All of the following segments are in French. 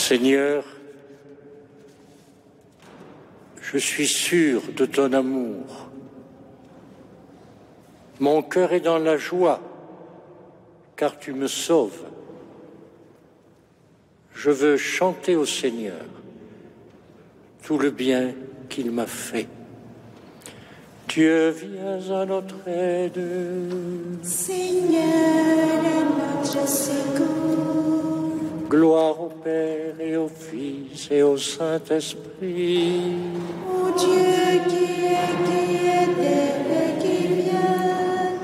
Seigneur, je suis sûr de ton amour. Mon cœur est dans la joie, car tu me sauves. Je veux chanter au Seigneur tout le bien qu'il m'a fait. Dieu, viens à notre aide. Seigneur est notre secours. Gloire au Père et au Fils et au Saint-Esprit. Ô Dieu qui est et qui vient,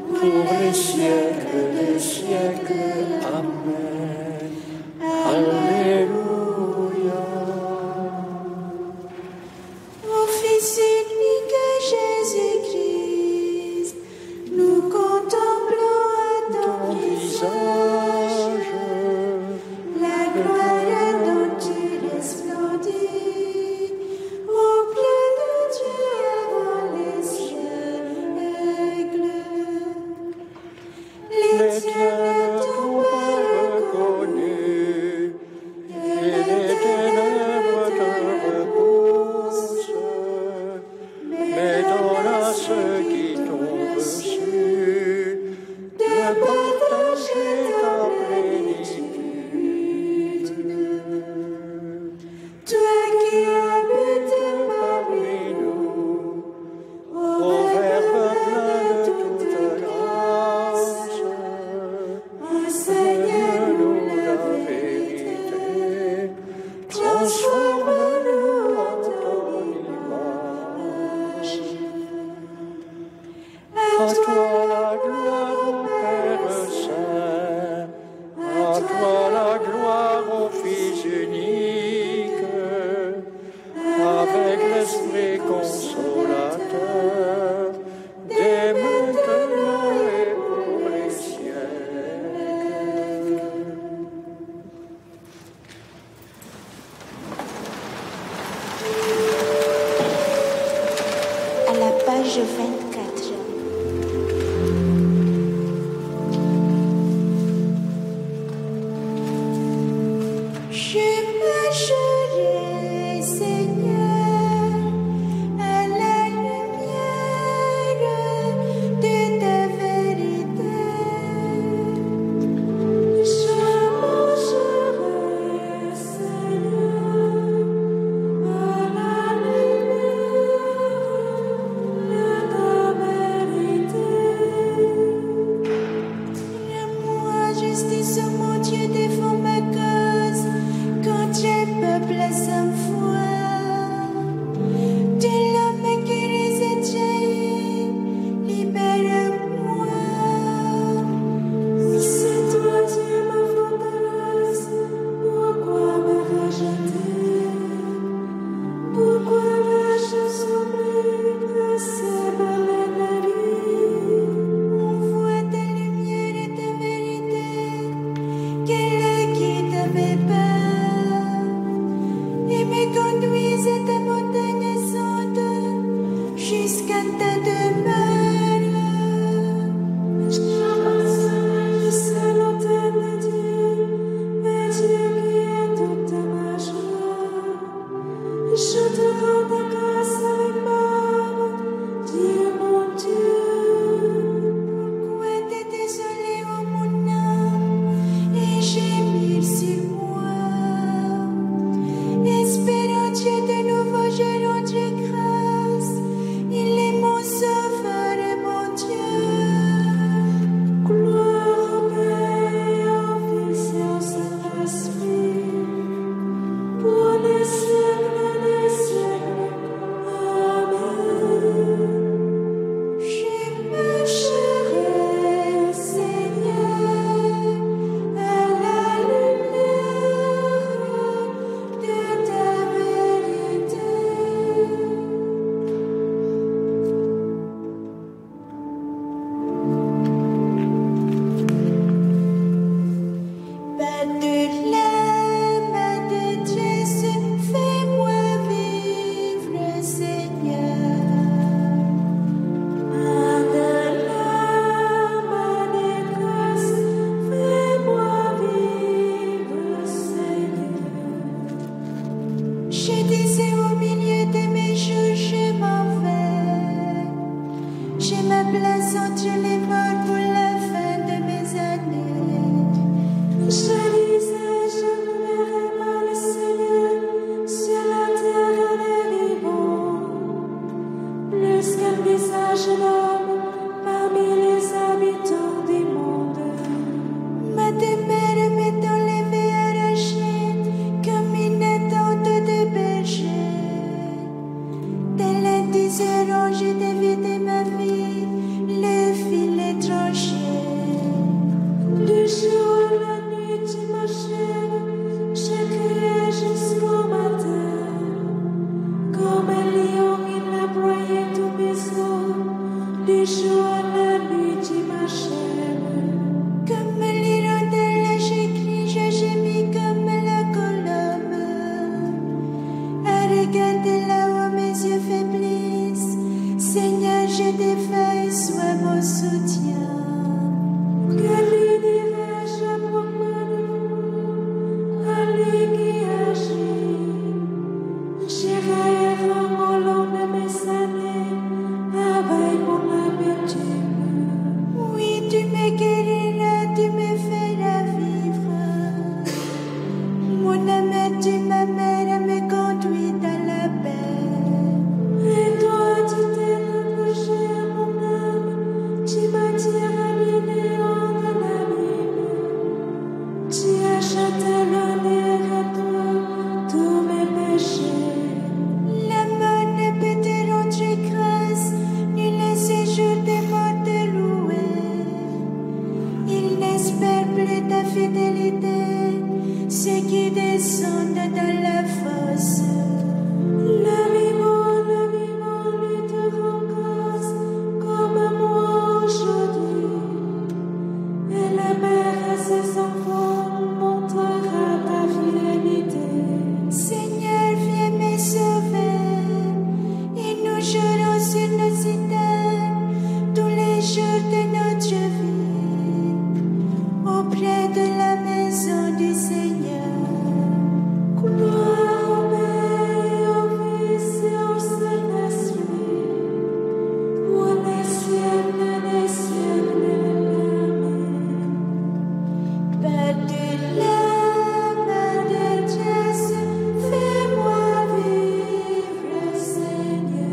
Pour les siècles des siècles. Amen. Alléluia. Ô Fils unique Jésus-Christ, nous contemplons à ton visage la gloire dont tu resplendis, au plein de Dieu avant les cieux règles. Les dieux ne t'ont pas reconnu, et les ténèbres te repoussent, Mais donne à ceux qui t'ont reçu de partager ta plénitude. toi qui habites Parmi nous, au Verbe plein de toute grâce, enseigne-nous la vérité, transforme-nous en ton image. À toi la gloire au Père Saint, à toi la gloire au Fils unique, avec l'Esprit consolateur, dès maintenant et pour les siècles. à la page 24. me place entre les morts pour la fin de mes années. Je disais, je ne verrai pas le Seigneur sur la terre des vivants, plus qu'un visage d'homme parmi les habitants du monde. Ma demeure m'est enlevée, arrachée, comme une tente de berger. Tel un tisserand, j'ai dévidé ma vie, le fil est tranché. Du jour à la nuit, tu m'achèves, je criais jusqu'au matin. Comme un lion, il a broyé tous mes os. Du jour à la nuit, tu m'achèves. Comme l'hirondelle, j'écris, je gémis comme la colombe. À regarder là-haut, mes yeux faiblissent. Seigneur, je défaille, sois mon soutien. Que lui dirai-je à propos de vous, à lui qui agit? J'irai au long de mes années, avec mon habitude. Oui, tu me guériras, tu me feras vivre. Mon amertume, ma mère me conduit à la paix. Et toi, tu t'es approché à mon âme, tu m'attires à l'inéant de l'abîme. Tu as jeté l'honneur à toi, tous mes péchés. La mort ne peut te rendre grâce, ni le séjour des morts te louer. Ils n'espèrent plus ta fidélité, ceux qui descendent dans la fosse. Le vivant lui te rend grâce, comme moi aujourd'hui. Et la mère à ses enfants montrera ta fidélité. Seigneur, viens me sauver, et nous jouerons sur nos citernes tous les jours de notre vie, auprès de la maison du Seigneur. Gloire au Père et au Fils et au Saint-Esprit, pour les siècles des siècles. Amen. Père de l'âme, détresse, fais-moi vivre, Seigneur.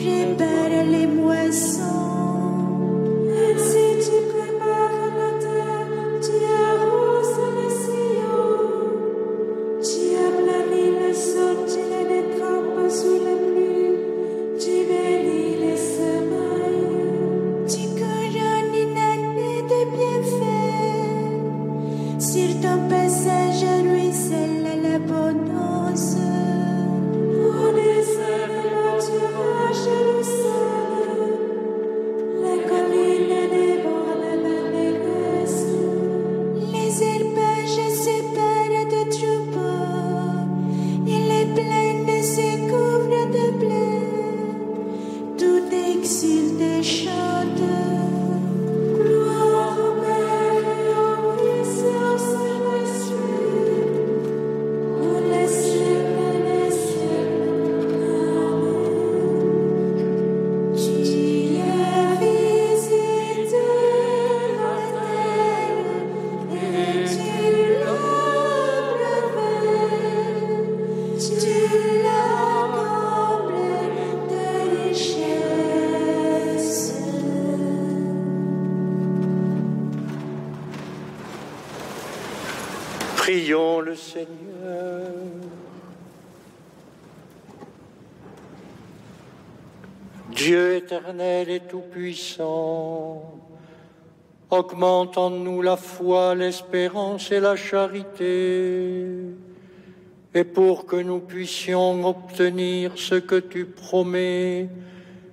prépare les moissons. Ainsi tu prépares la terre, tu arroses les sillons. Tu aplanis le sol, tu les détrempes sous la pluie. Tu bénis les semailles. Tu couronnes une année de bienfaits. Sur ton passage ruisselle l'abondance. On dessert le pâturage Jérusalem. Les collines débordent l'allégresse. Les herbages se parent de troupeaux. Et les plaines se couvrent de blé. Tout exulte et chante. Gloire au Père et au Fils et au Saint-Esprit, pour les siècles des siècles. Amen. Tu as visité la terre et tu l'as prouvé. Tu l'as comblée de richesses. Prions le Seigneur. Dieu éternel et tout-puissant, augmente en nous la foi, l'espérance et la charité, et pour que nous puissions obtenir ce que tu promets,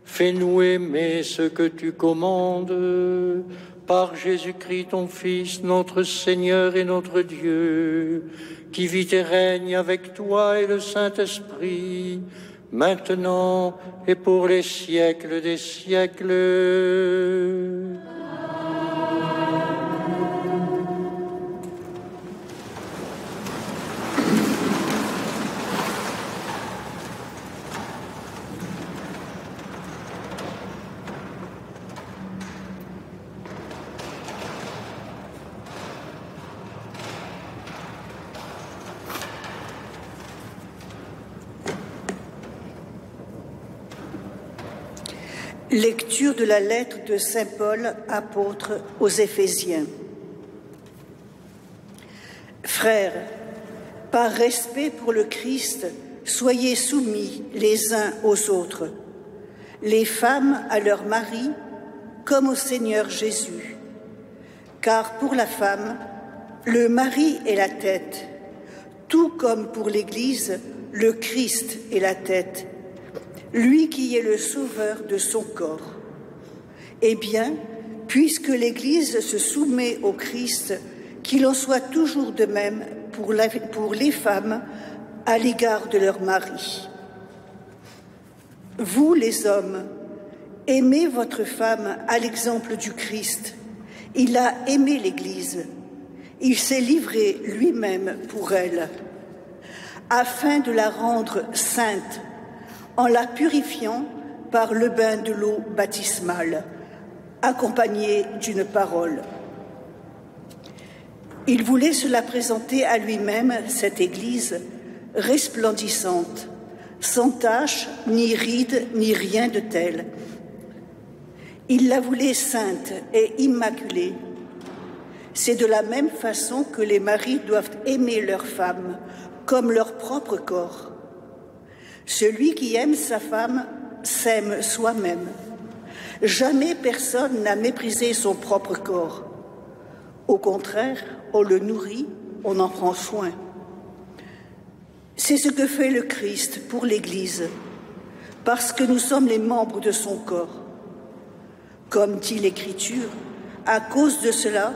fais-nous aimer ce que tu commandes, par Jésus-Christ ton Fils, notre Seigneur et notre Dieu, qui vit et règne avec toi et le Saint-Esprit, maintenant et pour les siècles des siècles. Lecture de la lettre de saint Paul, apôtre aux Éphésiens. Frères, par respect pour le Christ, soyez soumis les uns aux autres, les femmes à leurs maris, comme au Seigneur Jésus. Car pour la femme, le mari est la tête, tout comme pour l'Église, le Christ est la tête, lui qui est le sauveur de son corps. Eh bien, puisque l'Église se soumet au Christ, qu'il en soit toujours de même pour les femmes à l'égard de leur mari. Vous, les hommes, aimez votre femme à l'exemple du Christ. Il a aimé l'Église. Il s'est livré lui-même pour elle, afin de la rendre sainte, en la purifiant par le bain de l'eau baptismale, accompagnée d'une parole. Il voulait se la présenter à lui-même, cette Église, resplendissante, sans tache, ni ride, ni rien de tel. Il la voulait sainte et immaculée. C'est de la même façon que les maris doivent aimer leurs femmes comme leur propre corps. Celui qui aime sa femme s'aime soi-même. Jamais personne n'a méprisé son propre corps. Au contraire, on le nourrit, on en prend soin. C'est ce que fait le Christ pour l'Église, parce que nous sommes les membres de son corps. Comme dit l'Écriture, à cause de cela,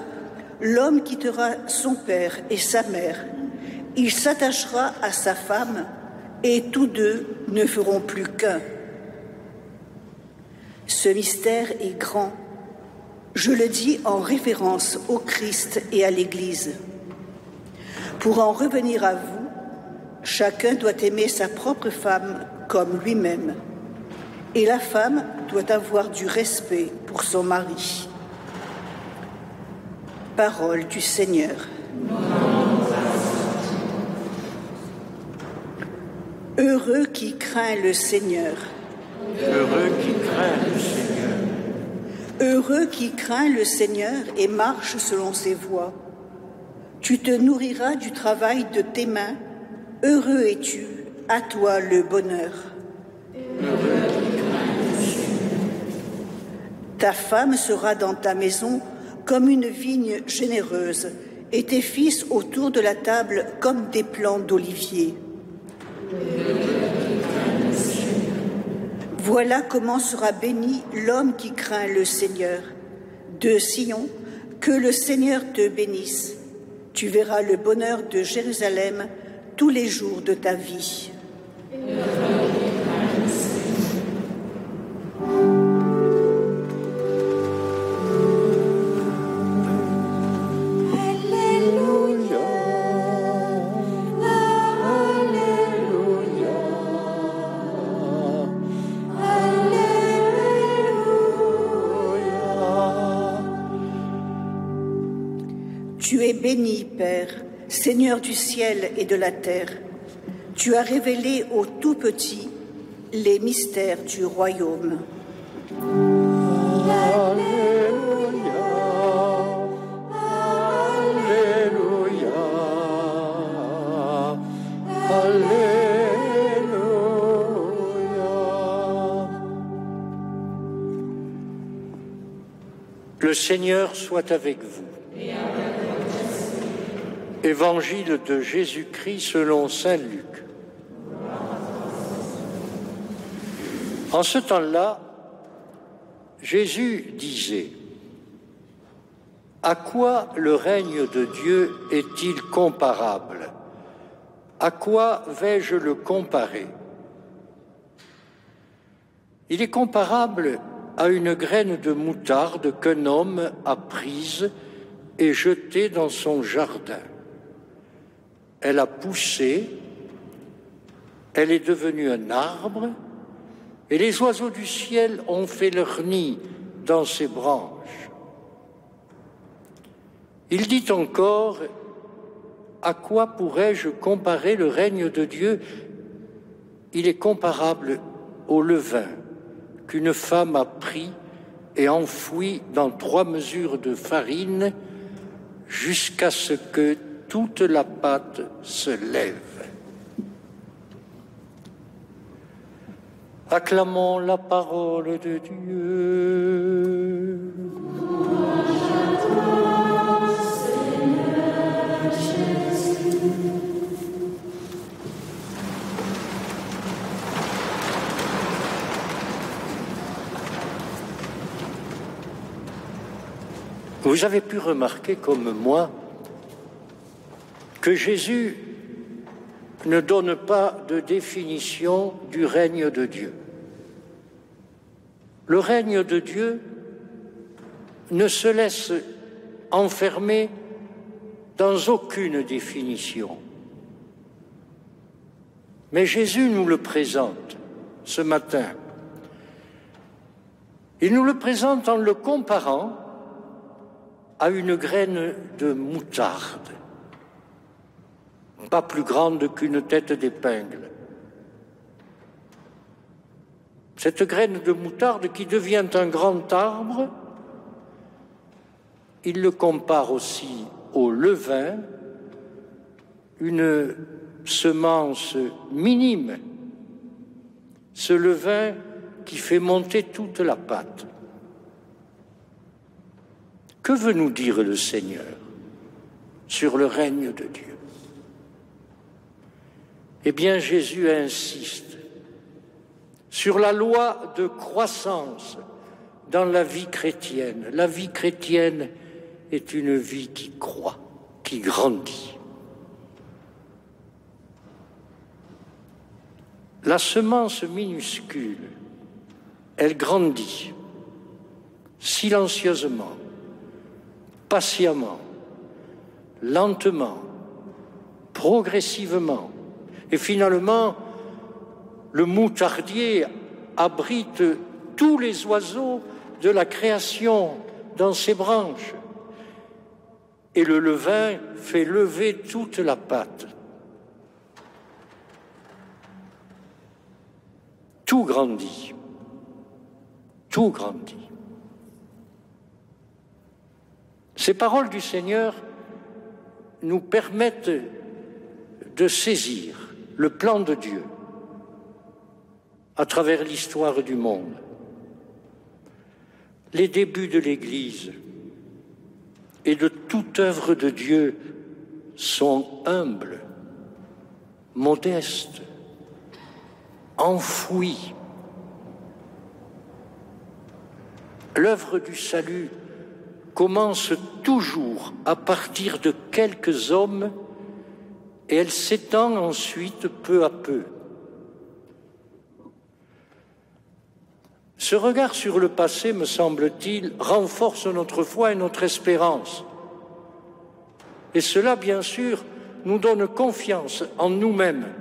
l'homme quittera son père et sa mère. Il s'attachera à sa femme, et tous deux ne feront plus qu'un. Ce mystère est grand. Je le dis en référence au Christ et à l'Église. Pour en revenir à vous, chacun doit aimer sa propre femme comme lui-même, et la femme doit avoir du respect pour son mari. Parole du Seigneur. Heureux qui craint le Seigneur. Heureux qui craint le Seigneur. Heureux qui craint le Seigneur et marche selon ses voies. Tu te nourriras du travail de tes mains. Heureux es-tu, à toi le bonheur. Heureux qui craint le Seigneur. Ta femme sera dans ta maison comme une vigne généreuse, et tes fils autour de la table comme des plants d'olivier. Voilà comment sera béni l'homme qui craint le Seigneur. De Sion, que le Seigneur te bénisse. Tu verras le bonheur de Jérusalem tous les jours de ta vie. Tu es béni, Père, Seigneur du ciel et de la terre. Tu as révélé aux tout-petits les mystères du royaume. Alléluia, Alléluia, Alléluia. Le Seigneur soit avec vous. Évangile de Jésus-Christ selon saint Luc. En ce temps-là, Jésus disait : à quoi le règne de Dieu est-il comparable ? À quoi vais-je le comparer ? Il est comparable à une graine de moutarde qu'un homme a prise et jetée dans son jardin. Elle a poussé, elle est devenue un arbre, et les oiseaux du ciel ont fait leur nid dans ses branches. Il dit encore : à quoi pourrais-je comparer le règne de Dieu ? Il est comparable au levain qu'une femme a pris et enfoui dans 3 mesures de farine jusqu'à ce que toute la pâte se lève. Acclamons la parole de Dieu. Vous avez pu remarquer comme moi que Jésus ne donne pas de définition du règne de Dieu. Le règne de Dieu ne se laisse enfermer dans aucune définition. Mais Jésus nous le présente ce matin. Il nous le présente en le comparant à une graine de moutarde, pas plus grande qu'une tête d'épingle. Cette graine de moutarde qui devient un grand arbre, il le compare aussi au levain, une semence minime, ce levain qui fait monter toute la pâte. Que veut nous dire le Seigneur sur le règne de Dieu ? Eh bien, Jésus insiste sur la loi de croissance dans la vie chrétienne. La vie chrétienne est une vie qui croît, qui grandit. La semence minuscule, elle grandit silencieusement, patiemment, lentement, progressivement. Et finalement, le moutardier abrite tous les oiseaux de la création dans ses branches. Et le levain fait lever toute la pâte. Tout grandit tout grandit. Ces paroles du Seigneur nous permettent de saisir le plan de Dieu à travers l'histoire du monde. Les débuts de l'Église et de toute œuvre de Dieu sont humbles, modestes, enfouis. L'œuvre du salut commence toujours à partir de quelques hommes et elle s'étend ensuite peu à peu. Ce regard sur le passé, me semble-t-il, renforce notre foi et notre espérance. Et cela, bien sûr, nous donne confiance en nous-mêmes.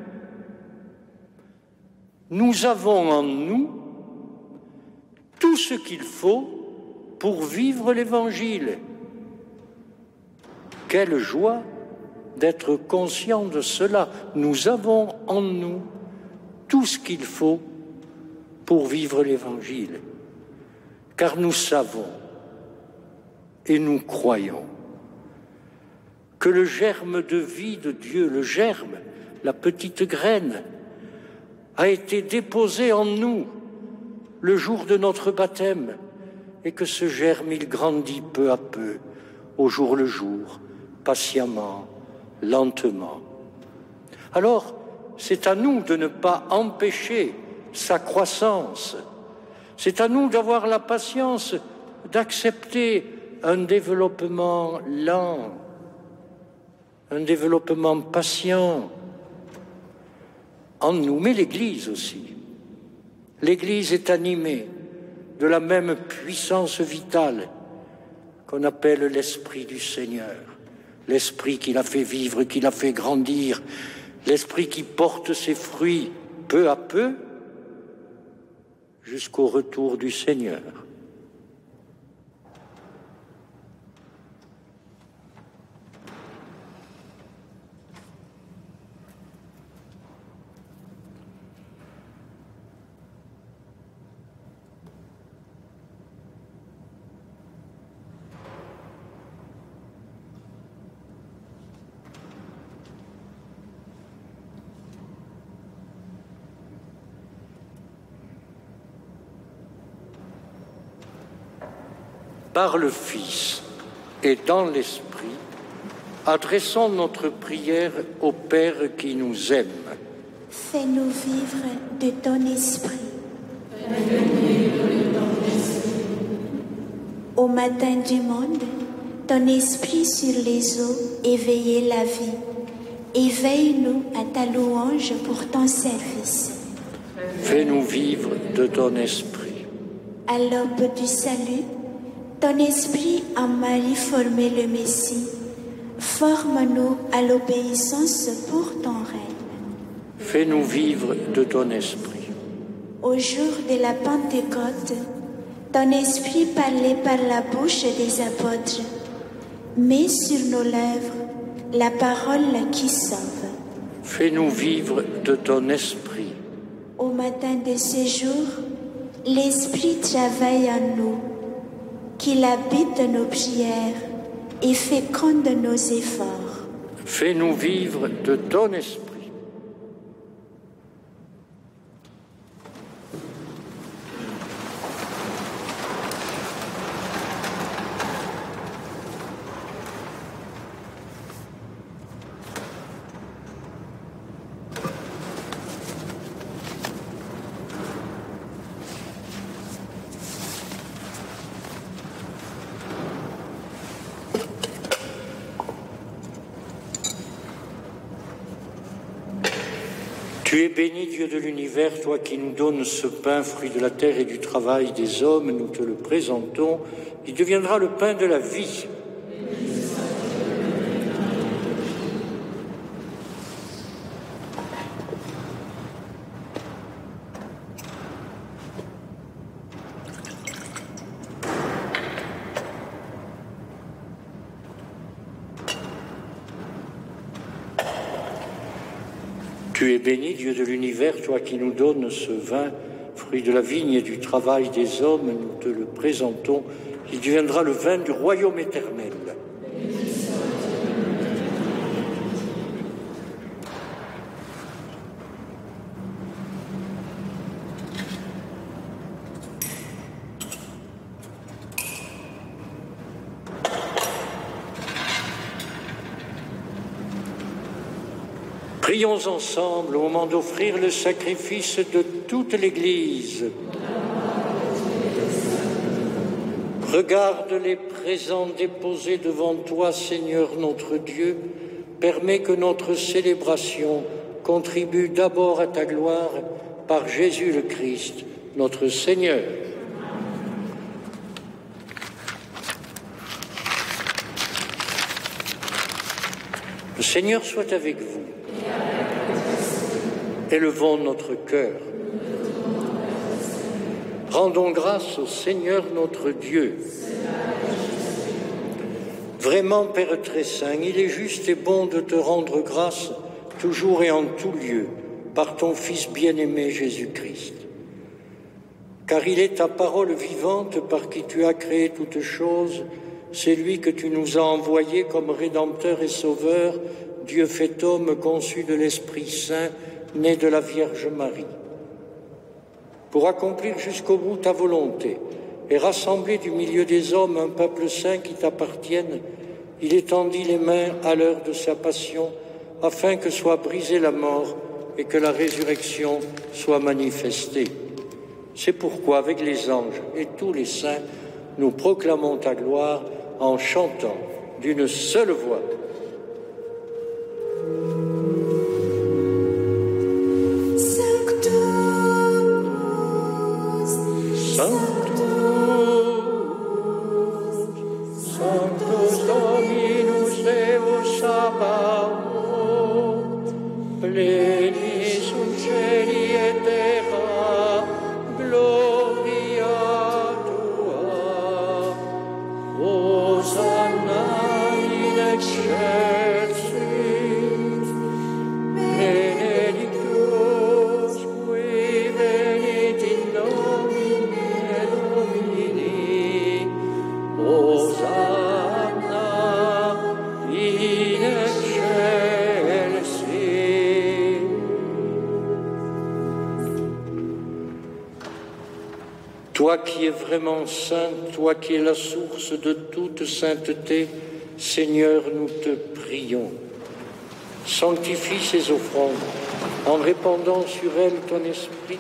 Nous avons en nous tout ce qu'il faut pour vivre l'Évangile. Quelle joie d'être conscient de cela. Nous avons en nous tout ce qu'il faut pour vivre l'Évangile. Car nous savons et nous croyons que le germe de vie de Dieu, le germe, la petite graine, a été déposé en nous le jour de notre baptême et que ce germe, il grandit peu à peu, au jour le jour, patiemment, lentement. Alors, c'est à nous de ne pas empêcher sa croissance. C'est à nous d'avoir la patience d'accepter un développement lent, un développement patient en nous, mais l'Église aussi. L'Église est animée de la même puissance vitale qu'on appelle l'Esprit du Seigneur, l'Esprit qui l'a fait vivre, qui l'a fait grandir, l'Esprit qui porte ses fruits peu à peu jusqu'au retour du Seigneur. Par le Fils et dans l'Esprit, adressons notre prière au Père qui nous aime. Fais-nous vivre de ton esprit. Au matin du monde, ton esprit sur les eaux éveillait la vie. Éveille-nous à ta louange pour ton service. Fais-nous vivre de ton esprit. À l'aube du salut, ton esprit en Marie formait le Messie. Forme-nous à l'obéissance pour ton règne. Fais-nous vivre de ton esprit. Au jour de la Pentecôte, ton esprit parlait par la bouche des apôtres. Mets sur nos lèvres la parole qui sauve. Fais-nous vivre de ton esprit. Au matin de ce jour, l'Esprit travaille en nous, qu'il habite nos prières et féconde nos efforts. Fais-nous vivre de ton esprit. Tu es béni, Dieu de l'univers, toi qui nous donnes ce pain, fruit de la terre et du travail des hommes, nous te le présentons, il deviendra le pain de la vie. Tu es béni, Dieu de l'univers, toi qui nous donnes ce vin, fruit de la vigne et du travail des hommes, nous te le présentons, il deviendra le vin du royaume éternel. Prions ensemble au moment d'offrir le sacrifice de toute l'Église. Regarde les présents déposés devant toi, Seigneur notre Dieu. Permets que notre célébration contribue d'abord à ta gloire par Jésus le Christ, notre Seigneur. Le Seigneur soit avec vous. Élevons notre cœur. Rendons grâce au Seigneur notre Dieu. Vraiment, Père très saint, il est juste et bon de te rendre grâce toujours et en tout lieu par ton Fils bien-aimé Jésus-Christ. Car il est ta parole vivante par qui tu as créé toutes choses, c'est lui que tu nous as envoyé comme Rédempteur et Sauveur, Dieu fait homme, conçu de l'Esprit Saint, né de la Vierge Marie. Pour accomplir jusqu'au bout ta volonté et rassembler du milieu des hommes un peuple saint qui t'appartienne, il étendit les mains à l'heure de sa passion, afin que soit brisée la mort et que la résurrection soit manifestée. C'est pourquoi, avec les anges et tous les saints, nous proclamons ta gloire en chantant d'une seule voix. Sanctus Dominus Deus Sabaoth, pleni sunt cieli et terra, gloria tua. Hosanna in excelsis, benedictus qui venit in nomine Domini. Hosanna in excelsis. Toi qui es vraiment saint, toi qui es la source de toute sainteté, Seigneur, nous te prions. Sanctifie ces offrandes en répandant sur elles ton esprit,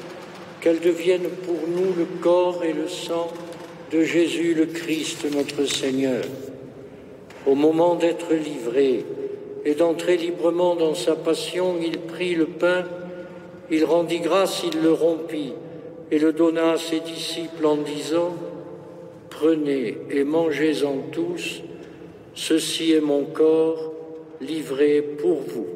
qu'elles deviennent pour nous le corps et le sang de Jésus le Christ, notre Seigneur. Au moment d'être livré et d'entrer librement dans sa passion, il prit le pain, il rendit grâce, il le rompit et le donna à ses disciples en disant : « Prenez et mangez-en tous, ceci est mon corps livré pour vous. »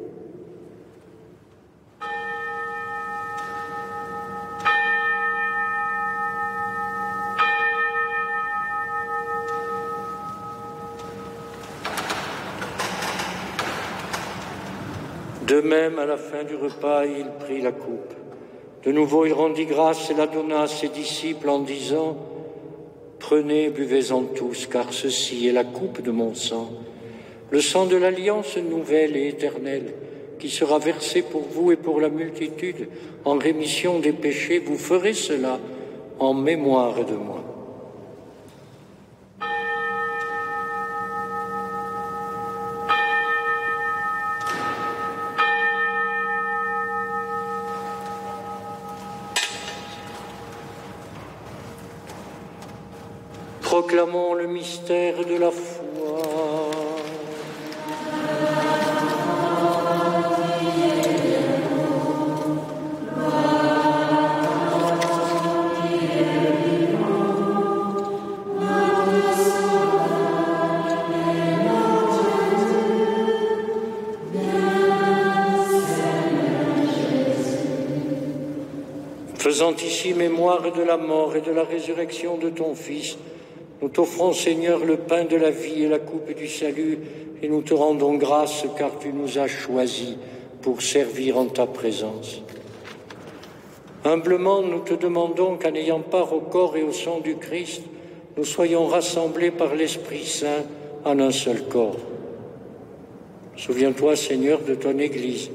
De même, à la fin du repas, il prit la coupe. De nouveau, il rendit grâce et la donna à ses disciples en disant : « Prenez, buvez-en tous, car ceci est la coupe de mon sang, le sang de l'alliance nouvelle et éternelle, qui sera versé pour vous et pour la multitude en rémission des péchés. Vous ferez cela en mémoire de moi. » Proclamons le mystère de la foi. Faisant ici mémoire de la mort et de la résurrection de ton Fils, nous t'offrons, Seigneur, le pain de la vie et la coupe du salut, et nous te rendons grâce car tu nous as choisis pour servir en ta présence. Humblement, nous te demandons qu'en ayant part au corps et au sang du Christ, nous soyons rassemblés par l'Esprit Saint en un seul corps. Souviens-toi, Seigneur, de ton Église,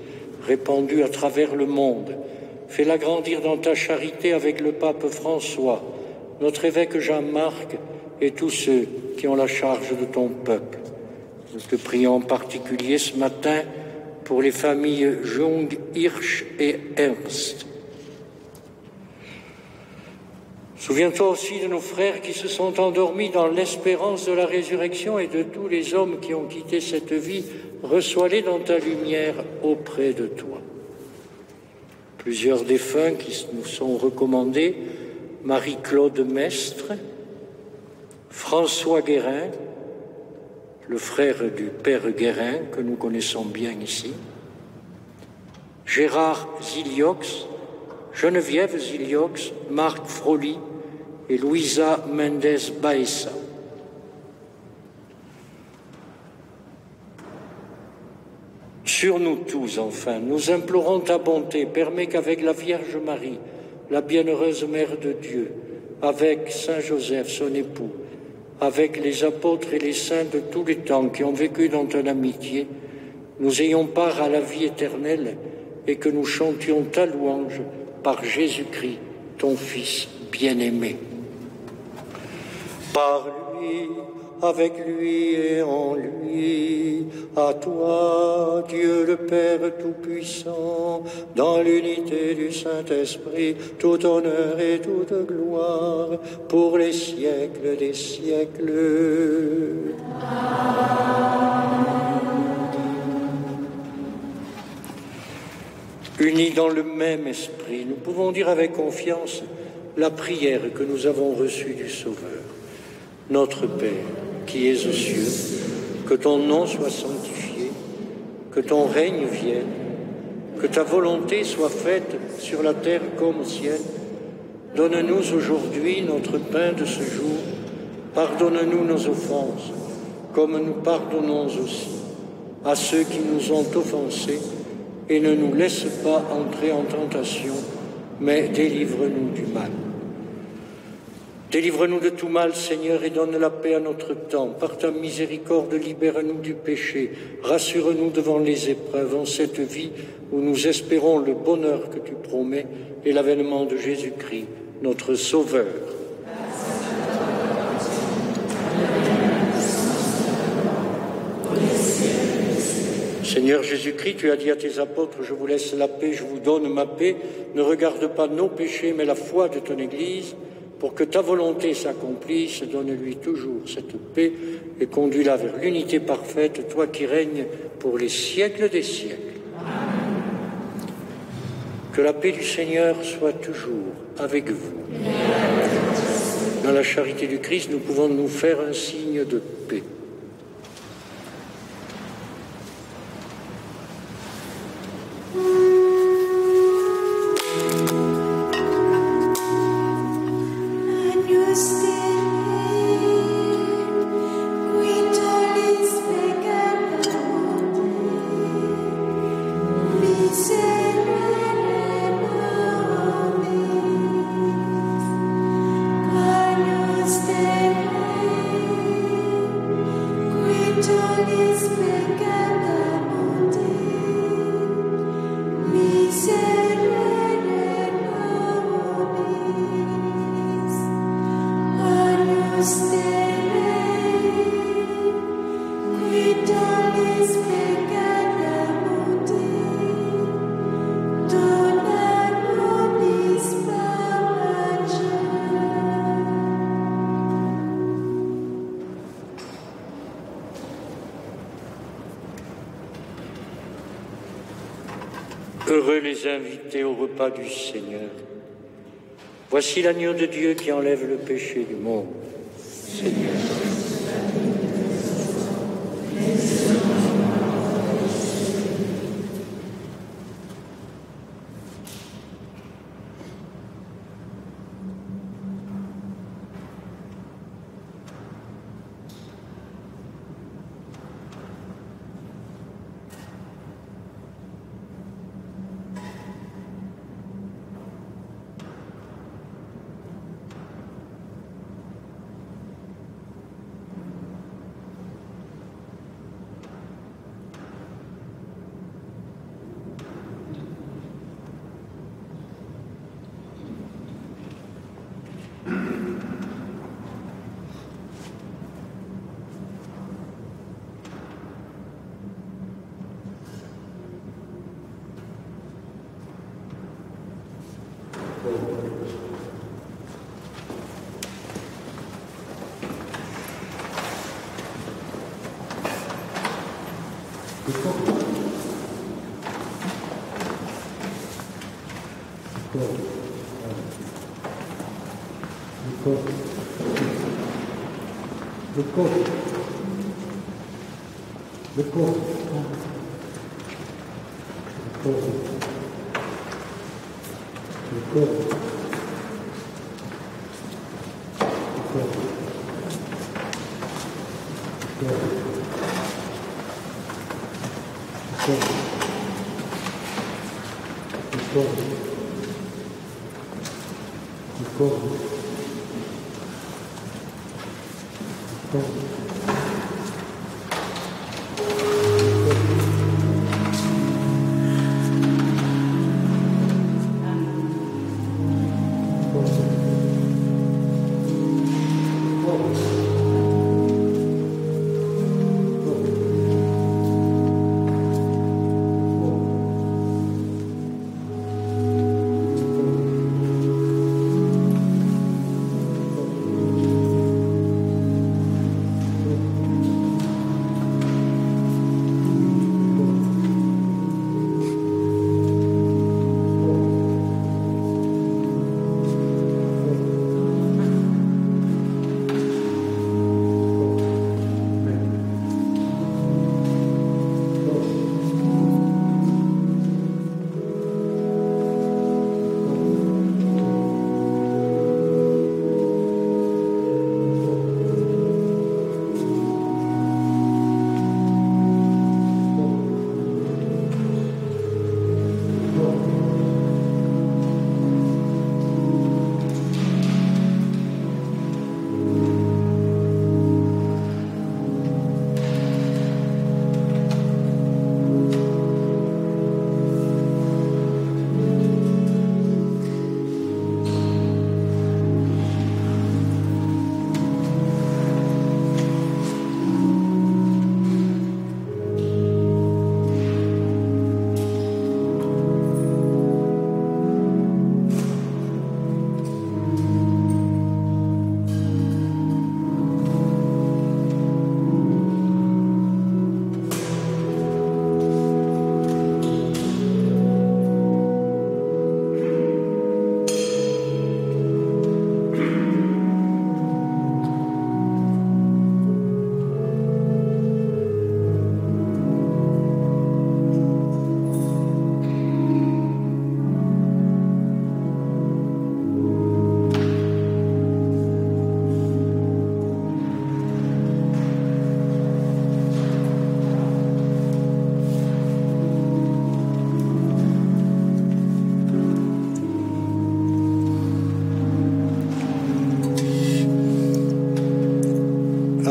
répandue à travers le monde. Fais-la grandir dans ta charité avec le pape François, notre évêque Jean-Marc et tous ceux qui ont la charge de ton peuple. Nous te prions en particulier ce matin pour les familles Jung, Hirsch et Ernst. Souviens-toi aussi de nos frères qui se sont endormis dans l'espérance de la résurrection et de tous les hommes qui ont quitté cette vie. Reçois-les dans ta lumière auprès de toi. Plusieurs défunts qui nous sont recommandés, Marie-Claude Mestre, François Guérin, le frère du père Guérin, que nous connaissons bien ici, Gérard Ziliox, Geneviève Ziliox, Marc Froli et Louisa Mendes Baessa. Sur nous tous, enfin, nous implorons ta bonté. Permets qu'avec la Vierge Marie, la bienheureuse Mère de Dieu, avec Saint Joseph, son époux, avec les apôtres et les saints de tous les temps qui ont vécu dans ton amitié, nous ayons part à la vie éternelle et que nous chantions ta louange par Jésus-Christ, ton Fils bien-aimé. Par lui, avec lui et en lui, à toi, Dieu le Père Tout-Puissant, dans l'unité du Saint-Esprit, tout honneur et toute gloire, pour les siècles des siècles. Unis dans le même esprit, nous pouvons dire avec confiance la prière que nous avons reçue du Sauveur. Notre Père, qui es aux cieux, que ton nom soit sanctifié, que ton règne vienne, que ta volonté soit faite sur la terre comme au ciel. Donne-nous aujourd'hui notre pain de ce jour. Pardonne-nous nos offenses, comme nous pardonnons aussi à ceux qui nous ont offensés, et ne nous laisse pas entrer en tentation, mais délivre-nous du mal. Délivre-nous de tout mal, Seigneur, et donne la paix à notre temps. Par ta miséricorde, libère-nous du péché. Rassure-nous devant les épreuves en cette vie où nous espérons le bonheur que tu promets et l'avènement de Jésus-Christ, notre Sauveur. Seigneur Jésus-Christ, tu as dit à tes apôtres, je vous laisse la paix, je vous donne ma paix. Ne regarde pas nos péchés, mais la foi de ton Église. Pour que ta volonté s'accomplisse, donne-lui toujours cette paix et conduis-la vers l'unité parfaite, toi qui règnes pour les siècles des siècles. Amen. Que la paix du Seigneur soit toujours avec vous. Amen. Dans la charité du Christ, nous pouvons nous faire un signe de paix. Heureux les invités au repas du Seigneur. Voici l'agneau de Dieu qui enlève le péché du monde. Seigneur.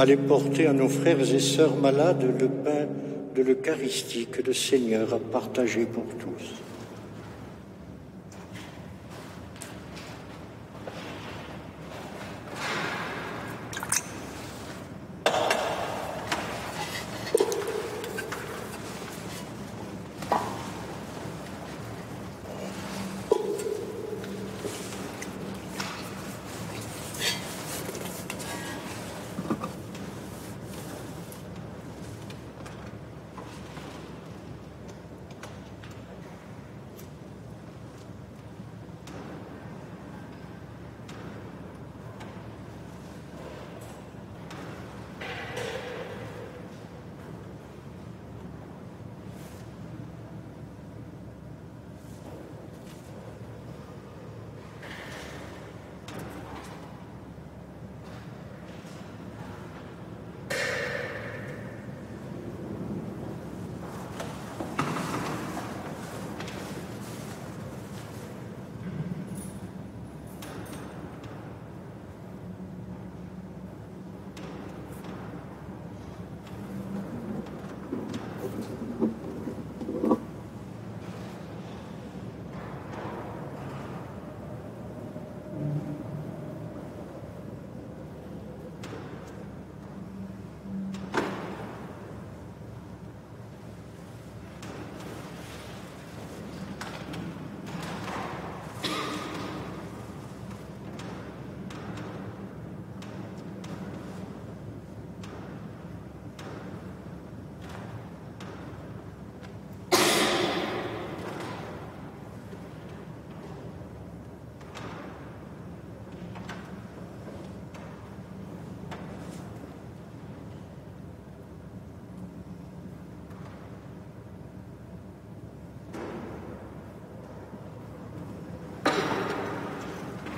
Allez porter à nos frères et sœurs malades le pain de l'Eucharistie que le Seigneur a partagé pour tous.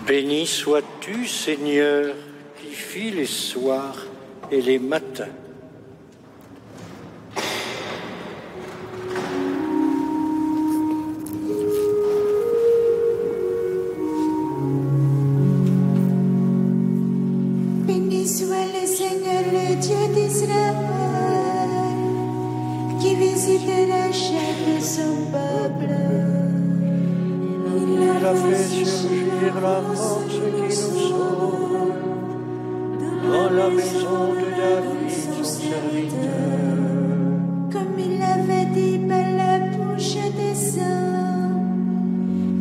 Béni sois-tu, Seigneur, qui fis les soirs et les matins. Béni soit le Seigneur, le Dieu d'Israël, qui visite la chair de son peuple. Il a fait surgir la force qui nous sauve dans la maison de David, son serviteur. Comme il l'avait dit par la bouche des saints,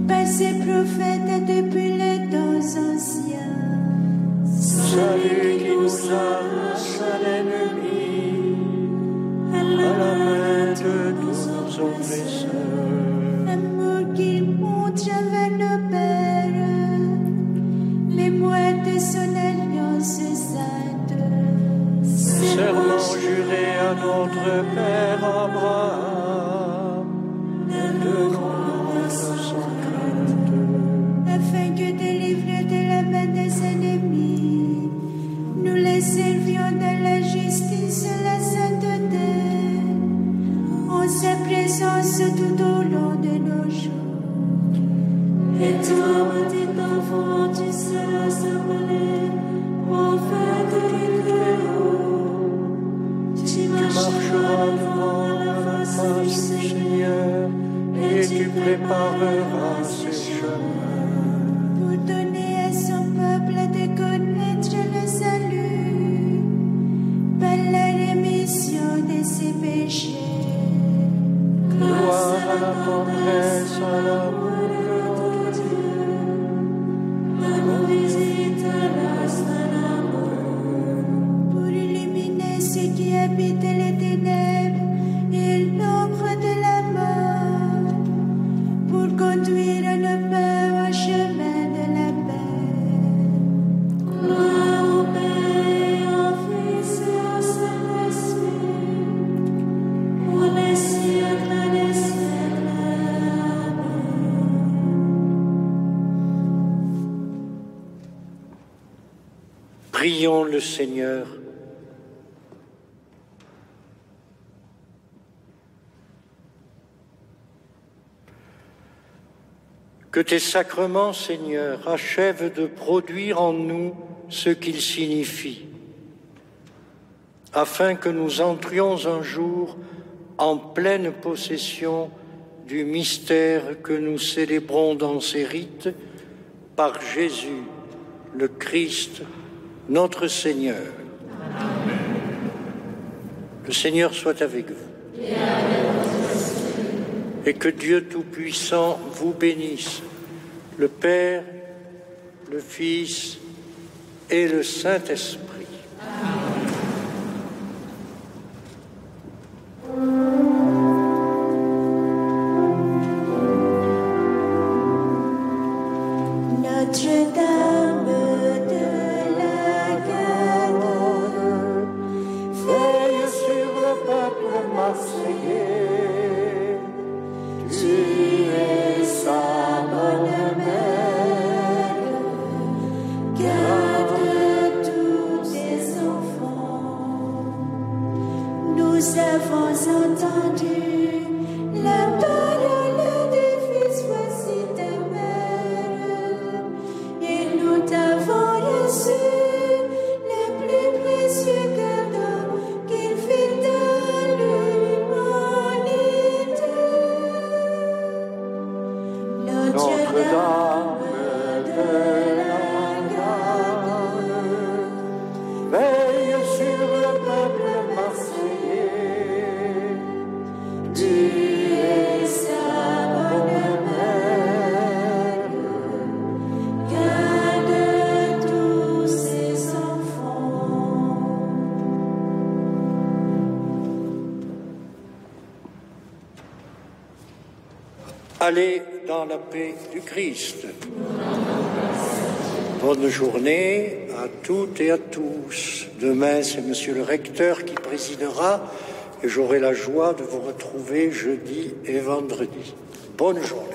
par ses prophètes depuis les temps anciens. Salut qui nous annonce à l'ennemi, à la main de tous nos oppresseurs. L'amour qu'il montre vers nos pères, mémoire de son alliance sainte. Serment juré à notre Père Abraham, de rendre sans crainte. Afin que délivrés de la main des ennemis, nous les servions dans la justice et la sainteté, en sa présence tout au long de nos jours. Et toi, petit enfant, tu seras semblé au fait du Très-Haut. Tu marcheras devant la face du Seigneur et tu prépareras ses chemins. pour donner à son peuple de connaître le salut par la rémission de ses péchés. Gloire à la tendresse, à l'amour de notre Dieu. À nos visites, à l'amour, pour illuminer ceux qui habitent les ténèbres et l'ombre de la mort, pour conduire nos pas au chemin de la paix. Gloire au Père, au Fils et au Saint-Esprit, pour les siècles des siècles. Amen. Prions le Seigneur. Que tes sacrements, Seigneur, achèvent de produire en nous ce qu'ils signifient, afin que nous entrions un jour en pleine possession du mystère que nous célébrons dans ces rites par Jésus, le Christ, notre Seigneur. Amen. Le Seigneur soit avec vous. Et que Dieu Tout-Puissant vous bénisse, le Père, le Fils et le Saint-Esprit. Notre-Dame de la Garde, Veille sur le peuple marseillais, tu es sa bonne mère, garde tous tes enfants. Nous avons entendu la parole du Fils, voici ta mère, et nous t'avons reçu le plus précieux cadeau qu'il fit à l'humanité. Notre-Dame de la Garde, veille sur le peuple marseillais, tu es sa bonne mère, garde tous ses enfants. Allez dans la paix du Christ. Bonne journée à toutes et à tous. Demain, c'est Monsieur le recteur qui présidera et j'aurai la joie de vous retrouver jeudi et vendredi. Bonne journée.